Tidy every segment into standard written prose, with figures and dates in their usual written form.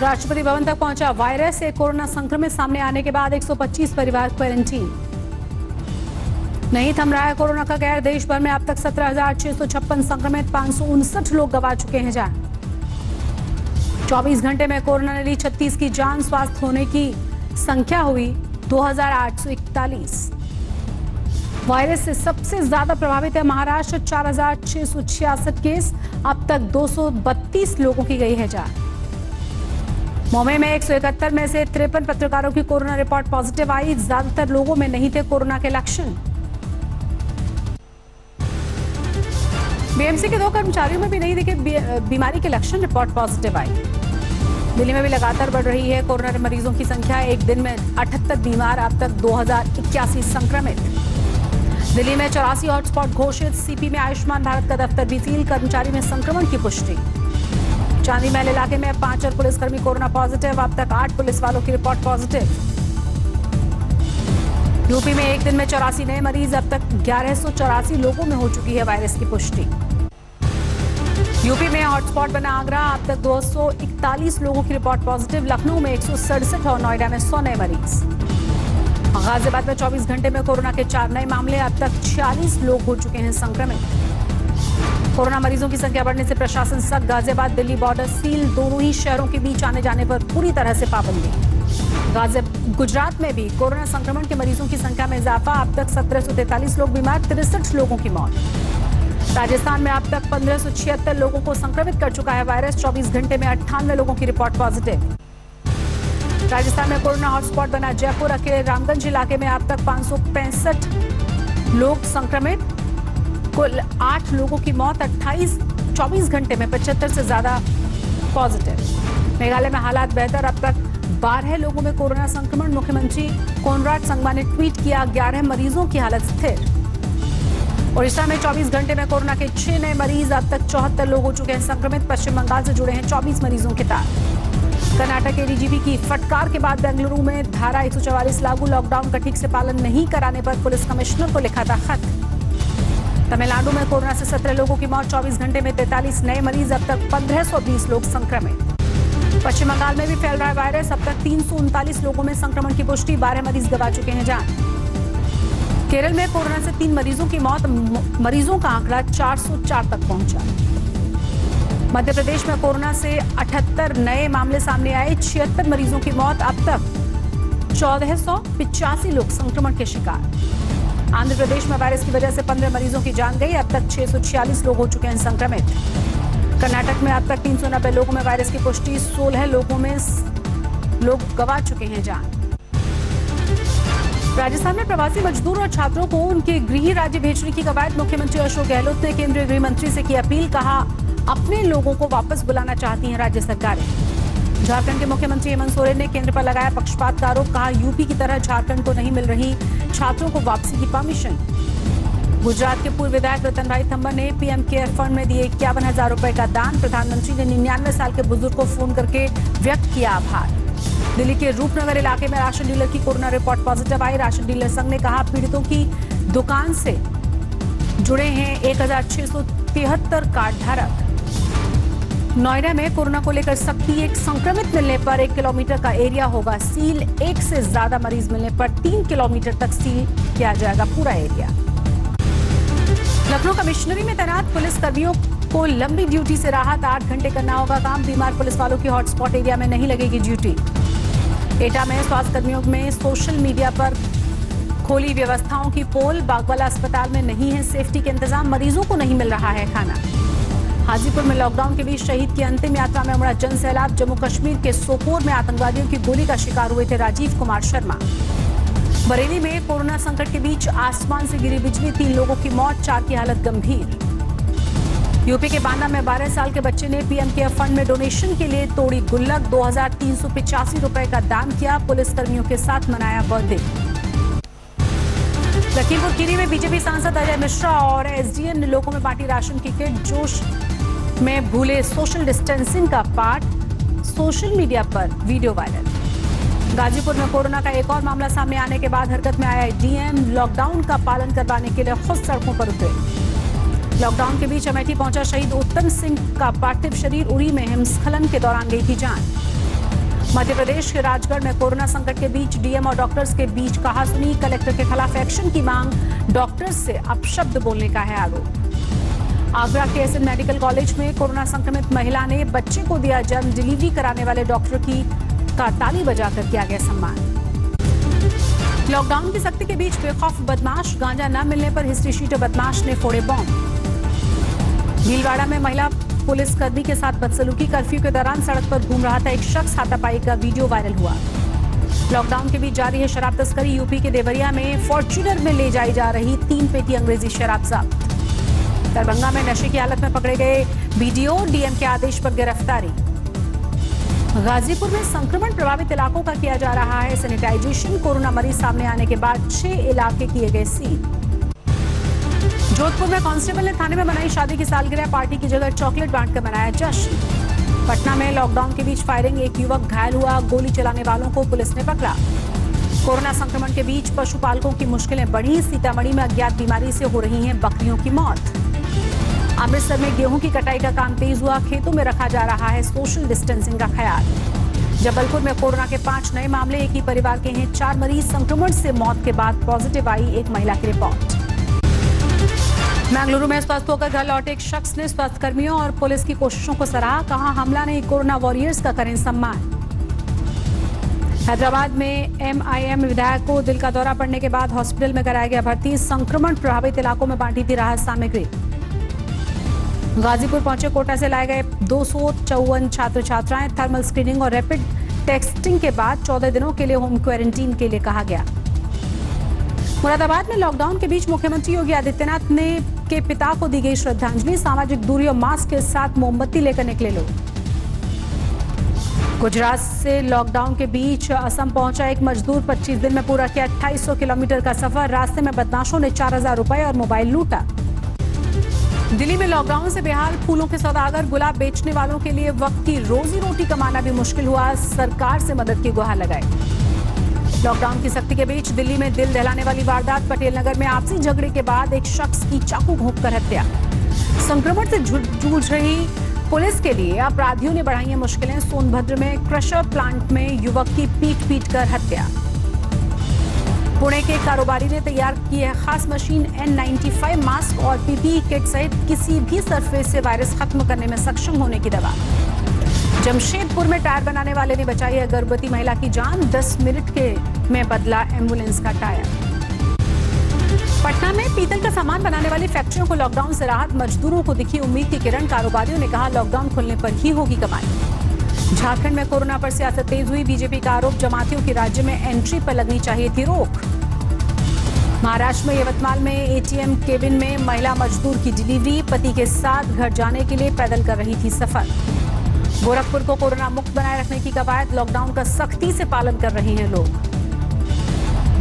राष्ट्रपति भवन तक पहुंचा वायरस से कोरोना संक्रमित सामने आने के बाद 125 परिवार क्वारंटीन। नहीं थम रहा है कोरोना का कहर, देश भर में अब तक 17,656 संक्रमित, 559 लोग गंवा चुके हैं जान। 24 घंटे में कोरोना ने ली 36 की जान, स्वस्थ होने की संख्या हुई 2,841। वायरस से सबसे ज्यादा प्रभावित है महाराष्ट्र, 4,666 केस, अब तक 232 लोगों की गई है जान। मुंबई में 171 में से 53 पत्रकारों की कोरोना रिपोर्ट पॉजिटिव आई, ज्यादातर लोगों में नहीं थे कोरोना के लक्षण। बीएमसी के 2 कर्मचारियों में भी नहीं दिखे बीमारी के लक्षण, रिपोर्ट पॉजिटिव आई। दिल्ली में भी लगातार बढ़ रही है कोरोना मरीजों की संख्या, एक दिन में 78 बीमार, अब तक 2081 संक्रमित। दिल्ली में 84 हॉटस्पॉट घोषित, सीपी में आयुष्मान भारत का दफ्तर भी सील, कर्मचारी में संक्रमण की पुष्टि। चांदी महल इलाके में 5 और पुलिसकर्मी कोरोना पॉजिटिव, अब तक 8 पुलिस वालों की रिपोर्ट पॉजिटिव। यूपी में एक दिन में 84 नए मरीज, अब तक 1184 लोगों में हो चुकी है वायरस की पुष्टि। यूपी में हॉटस्पॉट बना आगरा, अब तक 241 लोगों की रिपोर्ट पॉजिटिव। लखनऊ में 167 और नोएडा में 100 नए मरीज। गाजियाबाद में 24 घंटे में कोरोना के 4 नए मामले, अब तक 46 लोग हो चुके हैं संक्रमित। कोरोना मरीजों की संख्या बढ़ने से प्रशासन सख्त, गाजियाबाद दिल्ली बॉर्डर सील, दोनों ही शहरों के बीच आने जाने पर पूरी तरह से पाबंदी। गुजरात में भी कोरोना संक्रमण के मरीजों की संख्या में इजाफा, अब तक 1743 लोग बीमार, 63 लोगों की मौत। राजस्थान में अब तक 1576 लोगों को संक्रमित कर चुका है वायरस, 24 घंटे में 98 लोगों की रिपोर्ट पॉजिटिव। राजस्थान में कोरोना हॉटस्पॉट बना जयपुर, अकेले रामगंज इलाके में अब तक 565 लोग संक्रमित, कुल 8 लोगों की मौत, 24 घंटे में 75 से ज्यादा पॉजिटिव। मेघालय में हालात बेहतर, अब तक 12 लोगों में कोरोना संक्रमण, मुख्यमंत्री कोनराड संगमा ने ट्वीट किया, 11 मरीजों की हालत स्थिर। ओडिशा में 24 घंटे में कोरोना के 6 नए मरीज, अब तक 74 लोग हो चुके हैं संक्रमित। पश्चिम बंगाल से जुड़े हैं 24 मरीजों के तार। कर्नाटक के डीजीपी की फटकार के बाद बेंगलुरु में धारा 144 लागू, लॉकडाउन का ठीक से पालन नहीं कराने पर पुलिस कमिश्नर को लिखा था खत। तमिलनाडु में कोरोना से 17 लोगों की मौत, 24 घंटे में 43 नए मरीज, अब तक 1520 लोग संक्रमित। पश्चिम बंगाल में भी फैल रहा है वायरस, अब तक 339 लोगों में संक्रमण की पुष्टि, 12 मरीज गंवा चुके हैं जान। केरल में कोरोना से 3 मरीजों की मौत, मरीजों का आंकड़ा 404 तक पहुंचा। मध्य प्रदेश में कोरोना से 78 नए मामले सामने आए, 76 मरीजों की मौत, अब तक 1485 लोग संक्रमण के शिकार। आंध्र प्रदेश में वायरस की वजह से 15 मरीजों की जान गई, अब तक 646 लोग हो चुके हैं संक्रमित। कर्नाटक में अब तक 390 लोगों में वायरस की पुष्टि, 16 लोगों में लोग गंवा चुके हैं जान। राजस्थान में प्रवासी मजदूर और छात्रों को उनके गृह राज्य भेजने की कवायद, मुख्यमंत्री अशोक गहलोत ने केंद्रीय गृह मंत्री से की अपील, कहा अपने लोगों को वापस बुलाना चाहती हैं राज्य सरकारें। झारखंड के मुख्यमंत्री हेमंत सोरेन ने केंद्र पर लगाया पक्षपात का आरोप, कहा यूपी की तरह झारखंड को नहीं मिल रही छात्रों को वापसी की परमिशन। गुजरात के पूर्व विधायक रतन भाई थम्बर ने पीएम केयर फंड में दिए 51,000 रुपए का दान, प्रधानमंत्री ने 99 साल के बुजुर्ग को फोन करके व्यक्त किया आभार। दिल्ली के रूपनगर इलाके में राशन डीलर की कोरोना रिपोर्ट पॉजिटिव आई, राशन डीलर संघ ने कहा पीड़ितों की दुकान से जुड़े हैं 1,673 कार्ड धारक। नोएडा में कोरोना को लेकर सख्ती, एक संक्रमित मिलने पर 1 किलोमीटर का एरिया होगा सील, 1 से ज्यादा मरीज मिलने पर 3 किलोमीटर तक सील किया जाएगा पूरा एरिया। लखनऊ कमिश्नरी में तैनात पुलिस कर्मियों को लंबी ड्यूटी से राहत, 8 घंटे करना होगा काम, बीमार पुलिस वालों की हॉटस्पॉट एरिया में नहीं लगेगी ड्यूटी। एटा में स्वास्थ्य कर्मियों में सोशल मीडिया पर खोली व्यवस्थाओं की पोल, बागवाला अस्पताल में नहीं है सेफ्टी के इंतजाम, मरीजों को नहीं मिल रहा है खाना। हाजीपुर में लॉकडाउन के बीच शहीद की अंतिम यात्रा में उमड़ा जन सैलाब, जम्मू कश्मीर के सोपोर में आतंकवादियों की गोली का शिकार हुए थे राजीव कुमार शर्मा। बरेली में कोरोना संकट के बीच आसमान से गिरी बिजली, 3 लोगों की मौत, 4 की हालत गंभीर। यूपी के बांदा में 12 साल के बच्चे ने पीएम केयर फंड में डोनेशन के लिए तोड़ी गुल्लक, 2,385 रुपए का दान किया, पुलिस कर्मियों के साथ मनाया बर्थडे। लखीमपुर खीरी में बीजेपी सांसद अजय मिश्रा और एसडीएम ने लोगों में बांटी राशन की किट, जोश में भूले सोशल डिस्टेंसिंग का पाठ, सोशल मीडिया पर वीडियो वायरल। गाजीपुर में कोरोना का एक और मामला सामने आने के बाद हरकत में आया डीएम, लॉकडाउन का पालन करवाने के लिए खुद सड़कों पर उतरे। लॉकडाउन के बीच अमेठी पहुंचा शहीद उत्तम सिंह का पार्थिव शरीर, उरी में हिमस्खलन के दौरान गई थी जान। मध्य प्रदेश के राजगढ़ में कोरोना संकट के बीच डीएम और डॉक्टर्स के बीच कहासुनी, कलेक्टर के खिलाफ एक्शन की मांग, डॉक्टर्स से अपशब्द बोलने का है आरोप। आगरा के एसएन मेडिकल कॉलेज में कोरोना संक्रमित महिला ने बच्चे को दिया जन्म, डिलीवरी कराने वाले डॉक्टर का ताली बजाकर किया गया सम्मान। लॉकडाउन की सख्ती के बीच बेखौफ बदमाश, गांजा न मिलने पर हिस्ट्री शीटर बदमाश ने फोड़े बॉम्ब। भीलवाड़ा में महिला पुलिसकर्मी के साथ बदसलूकी, कर्फ्यू के दौरान सड़क पर घूम रहा था एक शख्स, हाथापाई का वीडियो वायरल हुआ। लॉकडाउन के बीच जारी है शराब तस्करी, यूपी के देवरिया में फॉर्च्यूनर में ले जाई जा रही 3 पेटी अंग्रेजी शराब जब्त। दरभंगा में नशे की हालत में पकड़े गए बीडीओ, डीएम के आदेश पर गिरफ्तारी। गाजीपुर में संक्रमण प्रभावित इलाकों का किया जा रहा है सैनिटाइजेशन, कोरोना मरीज सामने आने के बाद 6 इलाके किए गए सील। जोधपुर में कांस्टेबल ने थाने में मनाई शादी की सालगिरह, पार्टी की जगह चॉकलेट बांटकर मनाया जश्न। पटना में लॉकडाउन के बीच फायरिंग, एक युवक घायल हुआ, गोली चलाने वालों को पुलिस ने पकड़ा। कोरोना संक्रमण के बीच पशुपालकों की मुश्किलें बढ़ी, सीतामढ़ी में अज्ञात बीमारी से हो रही है बकरियों की मौत। अमृतसर में गेहूं की कटाई का काम तेज हुआ, खेतों में रखा जा रहा है सोशल डिस्टेंसिंग का ख्याल। जबलपुर में कोरोना के 5 नए मामले, एक ही परिवार के हैं 4 मरीज, संक्रमण से मौत के बाद पॉजिटिव आई एक महिला की रिपोर्ट। बेंगलुरु में स्वस्थ होकर घर लौटे एक शख्स ने स्वास्थ्य कर्मियों और पुलिस की कोशिशों को सराहा, कहा हमला नहीं, कोरोना वॉरियर्स का करें सम्मान। हैदराबाद में एमआईएम विधायक को दिल का दौरा पड़ने के बाद हॉस्पिटल में कराया गया भर्ती, संक्रमण प्रभावित इलाकों में बांटी थी राहत सामग्री। गाजीपुर पहुंचे कोटा से लाए गए 254 छात्र छात्राएं, थर्मल स्क्रीनिंग और रैपिड टेस्टिंग के बाद 14 दिनों के लिए होम क्वारंटीन के लिए कहा गया। मुरादाबाद में लॉकडाउन के बीच मुख्यमंत्री योगी आदित्यनाथ ने के पिता को दी गई श्रद्धांजलि, सामाजिक दूरी और मास्क के साथ मोमबत्ती लेकर निकले लोग। गुजरात से लॉकडाउन के बीच असम पहुंचा एक मजदूर, 25 दिन में पूरा किया 2800 किलोमीटर का सफर, रास्ते में बदमाशों ने 4000 रुपए और मोबाइल लूटा। दिल्ली में लॉकडाउन से बेहाल फूलों के सौदागर, गुलाब बेचने वालों के लिए वक्त की रोजी रोटी कमाना भी मुश्किल हुआ, सरकार से मदद की गुहार लगाई। लॉकडाउन की सख्ती के बीच दिल्ली में दिल दहलाने वाली वारदात, पटेल नगर में आपसी झगड़े के बाद एक शख्स की चाकू घोंपकर हत्या। संक्रमण से जूझ रही पुलिस के लिए अपराधियों ने बढ़ाई है मुश्किलें, सोनभद्र में क्रशर प्लांट में युवक की पीट कर हत्या। पुणे के कारोबारी ने तैयार की है खास मशीन, N95 मास्क और पीपीई किट सहित किसी भी सरफेस से वायरस खत्म करने में सक्षम होने की दवा। जमशेदपुर में टायर बनाने वाले ने बचाई है गर्भवती महिला की जान, 10 मिनट में बदला एम्बुलेंस का टायर। पटना में पीतल का सामान बनाने वाली फैक्ट्रियों को लॉकडाउन से राहत, मजदूरों को दिखी उम्मीद की किरण, कारोबारियों ने कहा लॉकडाउन खुलने पर ही होगी कमाई। झारखंड में कोरोना पर सियासत तेज हुई, बीजेपी का आरोप, जमातियों की राज्य में एंट्री पर लगनी चाहिए थी रोक। महाराष्ट्र में यवतमाल में एटीएम केबिन में महिला मजदूर की डिलीवरी, पति के साथ घर जाने के लिए पैदल कर रही थी सफर। गोरखपुर को कोरोना मुक्त बनाए रखने की कवायद, लॉकडाउन का सख्ती से पालन कर रहे हैं लोग।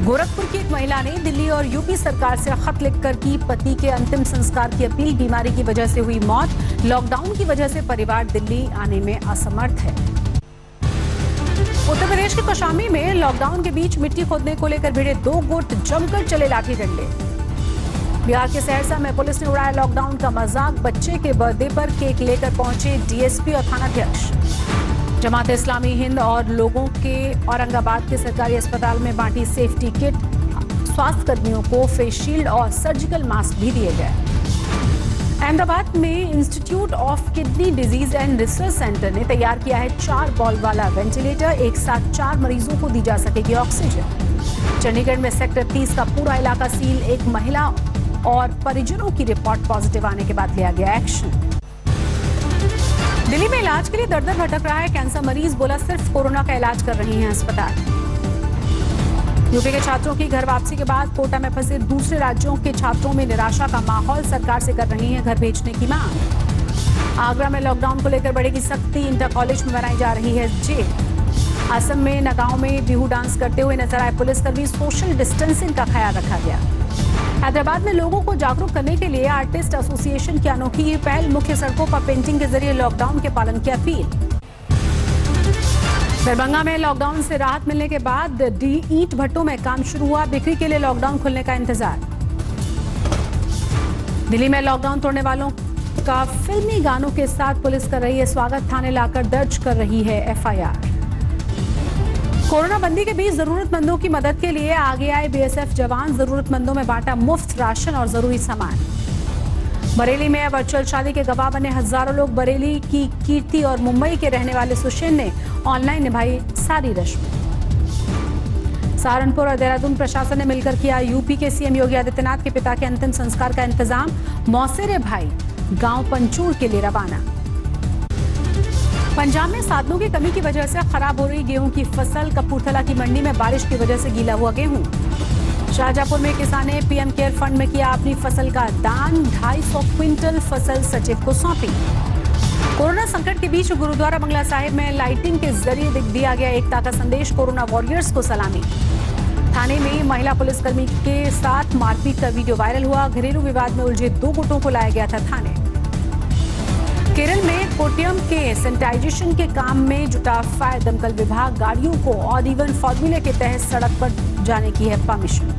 गोरखपुर की एक महिला ने दिल्ली और यूपी सरकार से खत लिखकर की पति के अंतिम संस्कार की अपील, बीमारी की वजह से हुई मौत, लॉकडाउन की वजह से परिवार दिल्ली आने में असमर्थ है। उत्तर प्रदेश के कौशाम्बी में लॉकडाउन के बीच मिट्टी खोदने को लेकर भिड़े 2 गुट, जमकर चले लाठी डंडे। बिहार के सहरसा में पुलिस ने उड़ाया लॉकडाउन का मजाक, बच्चे के बर्थडे पर केक लेकर पहुंचे डीएसपी और थानाध्यक्ष। जमात इस्लामी हिंद और लोगों के औरंगाबाद के सरकारी अस्पताल में बांटी सेफ्टी किट, स्वास्थ्य कर्मियों को फेस शील्ड और सर्जिकल मास्क भी दिए गए। अहमदाबाद में institute of kidney disease and research centre ने तैयार किया है 4 बॉल वाला वेंटिलेटर, एक साथ 4 मरीजों को दी जा सकेगी ऑक्सीजन। चंडीगढ़ में सेक्टर 30 का पूरा इलाका सील, एक महिला और परिजनों की रिपोर्ट पॉजिटिव आने के बाद लिया गया एक्शन। दिल्ली में इलाज के लिए दर-दर भटक रहा है कैंसर मरीज, बोला सिर्फ कोरोना का इलाज कर रही हैं अस्पताल। यूपी के छात्रों की घर वापसी के बाद कोटा में फंसे दूसरे राज्यों के छात्रों में निराशा का माहौल, सरकार से कर रही हैं घर भेजने की मांग। आगरा में लॉकडाउन को लेकर बढ़ेगी सख्ती, इंटर कॉलेज में बनाई जा रही है जेल। असम में नगांव में बिहू डांस करते हुए नजर आए पुलिसकर्मी, सोशल डिस्टेंसिंग का ख्याल रखा गया। हैदराबाद में लोगों को जागरूक करने के लिए आर्टिस्ट एसोसिएशन की अनोखी ये पहल, मुख्य सड़कों पर पेंटिंग के जरिए लॉकडाउन के पालन की अपील। दरभंगा में लॉकडाउन से राहत मिलने के बाद ईंट भट्टों में काम शुरू हुआ, बिक्री के लिए लॉकडाउन खुलने का इंतजार। दिल्ली में लॉकडाउन तोड़ने वालों का फिल्मी गानों के साथ पुलिस कर रही है स्वागत, थाने लाकर दर्ज कर रही है एफआईआर। कोरोना बंदी के बीच जरूरतमंदों की मदद के लिए आगे आए बीएसएफ जवान, जरूरतमंदों में बांटा मुफ्त राशन और जरूरी सामान। बरेली में वर्चुअल शादी के गवाह बने हजारों लोग। बरेली की कीर्ति और मुंबई के रहने वाले सुशेन ने ऑनलाइन निभाई सारी रस्में। सहारनपुर और देहरादून प्रशासन ने मिलकर किया यूपी के सीएम योगी आदित्यनाथ के पिता के अंतिम संस्कार का इंतजाम। मौसेरे भाई गांव पंचूर के लिए रवाना। पंजाब में साधनों की कमी की वजह से खराब हो रही गेहूं की फसल। कपूरथला की मंडी में बारिश की वजह से गीला हुआ गेहूं। शाहजहांपुर में किसान ने पीएम केयर फंड में किया अपनी फसल का दान। 250 क्विंटल फसल सचिव को सौंपी। कोरोना संकट के बीच गुरुद्वारा बंगला साहिब में लाइटिंग के जरिए दिया गया एकता का संदेश। कोरोना वॉरियर्स को सलामी। थाने में महिला पुलिसकर्मी के साथ मारपीट का वीडियो वायरल हुआ। घरेलू विवाद में उलझे 2 गुटों को लाया गया था थाने। केरल में कोट्टयम के सैनिटाइजेशन के काम में जुटा फायर दमकल विभाग। गाड़ियों को ऑड इवन फॉर्मूले के तहत सड़क पर जाने की है परमिशन।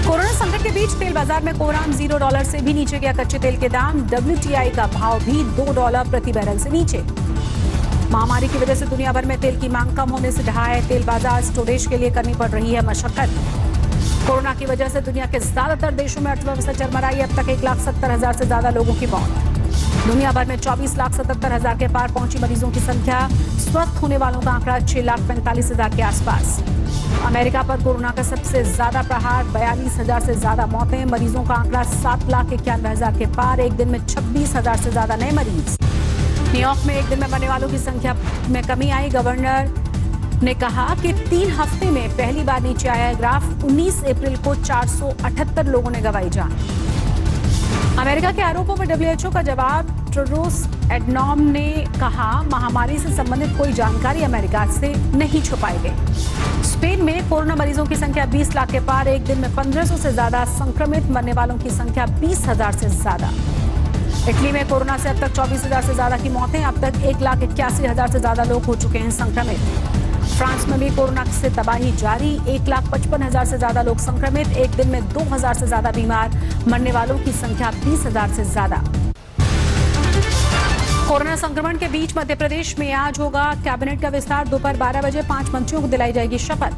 कोरोना संकट के बीच तेल बाजार में कोराम $0 से भी नीचे गया। कच्चे तेल के दाम WTI का भाव भी $2 प्रति बैरल से नीचे। महामारी की वजह से दुनिया भर में तेल की मांग कम होने से ढहा है तेल बाजार। स्टोरेज के लिए करनी पड़ रही है मशक्कत। कोरोना की वजह से दुनिया के ज्यादातर देशों में अर्थव्यवस्था चरमराई। अब तक 1,70,000 से ज्यादा लोगों की मौत। दुनिया भर में 24,77,000 के पार पहुंची मरीजों की संख्या। स्वस्थ होने वालों का आंकड़ा 6,45,000 के आसपास। अमेरिका पर कोरोना का सबसे ज्यादा प्रहार। 42,000 से ज्यादा मौतें। मरीजों का आंकड़ा 7,91,000 के पार। एक दिन में 26,000 से ज्यादा नए मरीज। न्यूयॉर्क में एक दिन में मरने वालों की संख्या में कमी आई। गवर्नर ने कहा कि 3 हफ्ते में पहली बार नीचे आया है ग्राफ। 19 अप्रैल को 478 लोगों ने गंवाई जान। अमेरिका के आरोपों पर WHO का जवाब। टेड्रोस एडनॉम ने कहा महामारी से संबंधित कोई जानकारी अमेरिका से नहीं छुपाई गई। स्पेन में कोरोना मरीजों की संख्या 20 लाख के पार। एक दिन में 1500 से ज्यादा संक्रमित। मरने वालों की संख्या 20,000 से ज्यादा। इटली में कोरोना से अब तक 24,000 से ज्यादा की मौतें। अब तक 1,81,000 से ज्यादा लोग हो चुके हैं संक्रमित। फ्रांस में भी कोरोना से तबाही जारी। 1,55,000 से ज्यादा लोग संक्रमित। एक दिन में 2,000 से ज्यादा बीमार। मरने वालों की संख्या 20,000 से ज्यादा। कोरोना संक्रमण के बीच मध्य प्रदेश में आज होगा कैबिनेट का विस्तार। दोपहर 12 बजे 5 मंत्रियों को दिलाई जाएगी शपथ।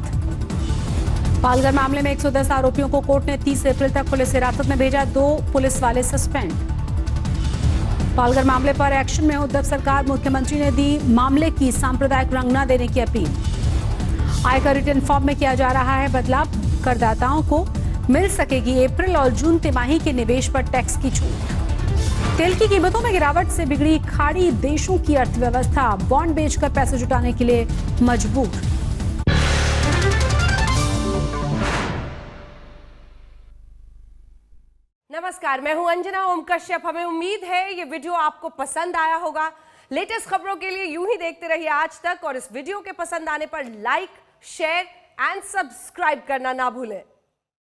पालघर मामले में 110 आरोपियों को कोर्ट ने 30 अप्रैल तक पुलिस हिरासत में भेजा। 2 पुलिस वाले सस्पेंड। पालघर मामले पर एक्शन में उद्धव सरकार। मुख्यमंत्री ने दी मामले की सांप्रदायिक रंग न देने की अपील। आयकर रिटर्न फॉर्म में किया जा रहा है बदलाव। करदाताओं को मिल सकेगी अप्रैल और जून तिमाही के निवेश पर टैक्स की छूट। तेल की कीमतों में गिरावट से बिगड़ी खाड़ी देशों की अर्थव्यवस्था। बॉन्ड बेचकर पैसे जुटाने के लिए मजबूर। नमस्कार, मैं हूं अंजना ओम कश्यप। हमें उम्मीद है ये वीडियो आपको पसंद आया होगा। लेटेस्ट खबरों के लिए यूं ही देखते रहिए आज तक और इस वीडियो के पसंद आने पर लाइक, शेयर एंड सब्सक्राइब करना ना भूलें।